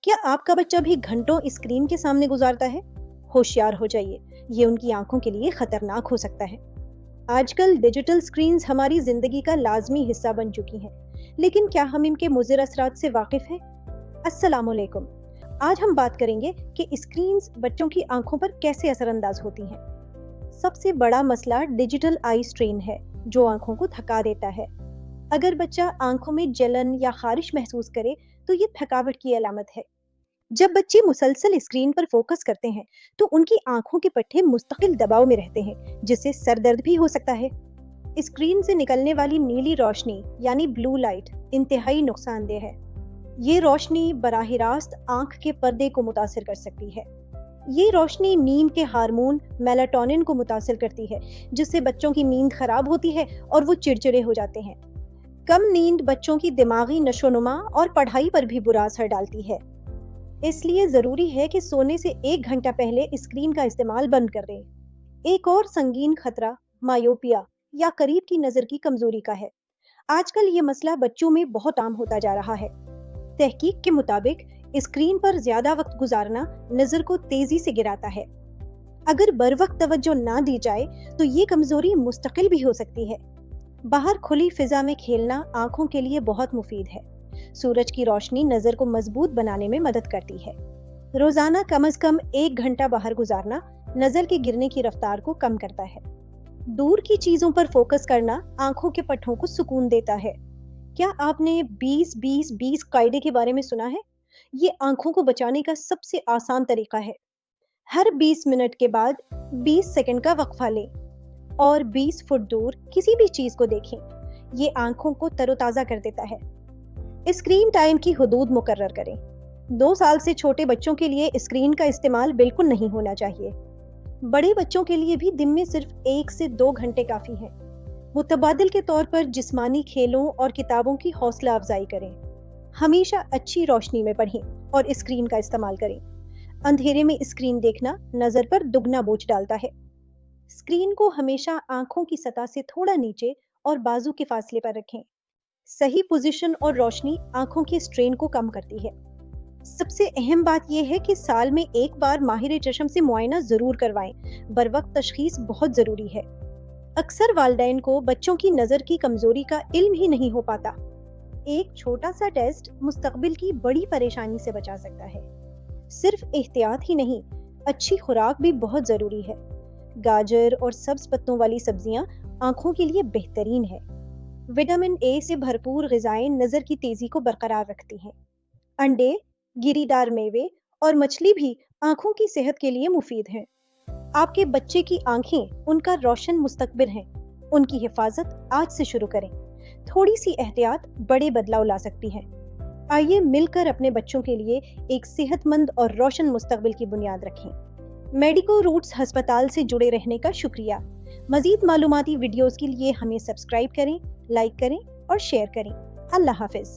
کیا आपका बच्चा भी घंटों स्क्रीन के सामने गुजारता है? होशियार हो जाइए, ये उनकी आंखों के लिए खतरनाक हो सकता है। आजकल डिजिटल स्क्रीन्स हमारी जिंदगी का लाजमी हिस्सा बन चुकी हैं, लेकिन क्या हम इनके मुज़िर असरात से वाकिफ हैं? अस्सलामुअलैकुम। आज हम बात करेंगे कि स्क्रीन्स बच्चों की आंखों पर कैसे असरअंदाज होती हैं। सबसे बड़ा मसला डिजिटल आई स्ट्रेन है, जो आंखों को थका देता है। अगर बच्चा आंखों में जलन या खारिश महसूस करे, तो ये थकावट की अलामत है। जब बच्चे मुसलसल स्क्रीन पर फोकस करते हैं, तो उनकी आंखों के पट्टे मुस्तकिल दबाव में रहते हैं, जिससे सर दर्द भी हो सकता है। स्क्रीन से निकलने वाली नीली रोशनी यानी ब्लू लाइट इंतहाई नुकसानदेह है। ये रोशनी बराह रास्त आंख के पर्दे को मुतासिर कर सकती है। ये रोशनी नींद के हार्मोन मेलाटोनिन को मुतासिर करती है, जिससे बच्चों की नींद खराब होती है और वो चिड़चिड़े हो जाते हैं। कम नींद बच्चों की दिमागी नशोनुमा और पढ़ाई पर भी बुरा असर डालती है। इसलिए जरूरी है कि सोने से 1 घंटा पहले स्क्रीन का इस्तेमाल बंद कर दें। एक और संगीन खतरा मायोपिया या करीब की नजर की कमजोरी का है। आजकल ये मसला बच्चों में बहुत आम होता जा रहा है। तहकीक के मुताबिक स्क्रीन पर ज्यादा वक्त गुजारना नजर को तेजी से गिराता है। अगर बर वक्त तवज्जो ना दी जाए तो ये कमजोरी मुस्तकिल भी हो सकती है। बाहर खुली फिजा में खेलना आंखों के लिए बहुत मुफीद है। सूरज की रोशनी नजर को मजबूत बनाने में मदद करती है। रोजाना कम से कम 1 घंटा बाहर गुजारना नजर के गिरने की रफ्तार को कम करता है। दूर की चीजों पर फोकस करना आंखों के पट्टों को सुकून देता है। क्या आपने 20-20-20 कायदे के बारे में सुना है? ये आंखों को बचाने का सबसे आसान तरीका है। हर 20 मिनट के बाद 20 सेकंड का वक्फा लें और 20 फुट दूर किसी भी चीज को देखें। ये आंखों को तरोताजा कर देता है। स्क्रीन टाइम की हुदूद मुकर्रर करें। 2 साल से छोटे बच्चों के लिए स्क्रीन का इस्तेमाल बिल्कुल नहीं होना चाहिए। बड़े बच्चों के लिए भी दिन में सिर्फ 1 से 2 घंटे काफी है। मुतबादिल के तौर पर जिस्मानी खेलों और किताबों की हौसला अफजाई करें। हमेशा अच्छी रोशनी में पढ़ें और स्क्रीन का इस्तेमाल करें। अंधेरे में स्क्रीन देखना नजर पर दुगना बोझ डालता है। स्क्रीन को हमेशा आंखों की सतह से थोड़ा नीचे और बाजू के फासले पर रखें। सही पोजीशन और रोशनी आंखों के स्ट्रेन को कम करती है। सबसे अहम बात यह है कि साल में 1 बार माहिर चश्म से मुआयना जरूर करवाएं। बरवक्त तशखीस बहुत जरूरी है। अक्सर वालिदैन को बच्चों की नजर की कमजोरी का इल्म ही नहीं हो पाता। एक छोटा सा टेस्ट मुस्तकबिल की बड़ी परेशानी से बचा सकता है। सिर्फ एहतियात ही नहीं, अच्छी खुराक भी बहुत जरूरी है। गाजर और सब्ज पत्तों वाली सब्जियां आंखों के लिए बेहतरीन है। विटामिन ए से भरपूर ग़िज़ाएं नज़र की तेज़ी को बरकरार रखती हैं। अंडे, गिरीदार मेवे और मछली भी आंखों की सेहत के लिए मुफीद हैं। आपके बच्चे की आंखें उनका रोशन मुस्तकबिल हैं। उनकी हिफाजत आज से शुरू करें। थोड़ी सी एहतियात बड़े बदलाव ला सकती है। आइए मिलकर अपने बच्चों के लिए एक सेहतमंद और रोशन मुस्तकबिल की बुनियाद रखें। मेडिको रूट्स अस्पताल से जुड़े रहने का शुक्रिया। मज़ीद मालूमाती वीडियोस के लिए हमें सब्सक्राइब करें, लाइक करें और शेयर करें। अल्लाह हाफिज़।